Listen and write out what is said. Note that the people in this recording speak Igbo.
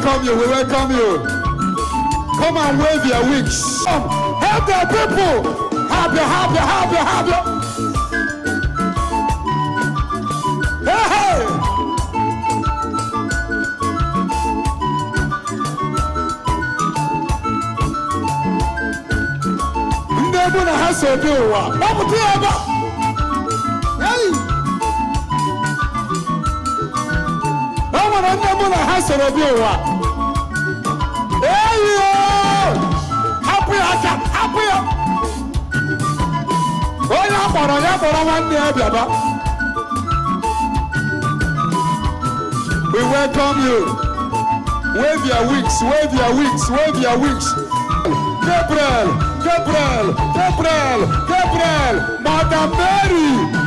welcome you. We welcome you. Come and wave your wings. Come, help the people. Help you. Hey, hey. Nebu na haso biwa. Babu tiaba. Hey. Nebu na haso biwa. Hey yo. Happy. Oh ya bora wande abiaba. We welcome you. Wave your wings. Gabriel, Madam Mary.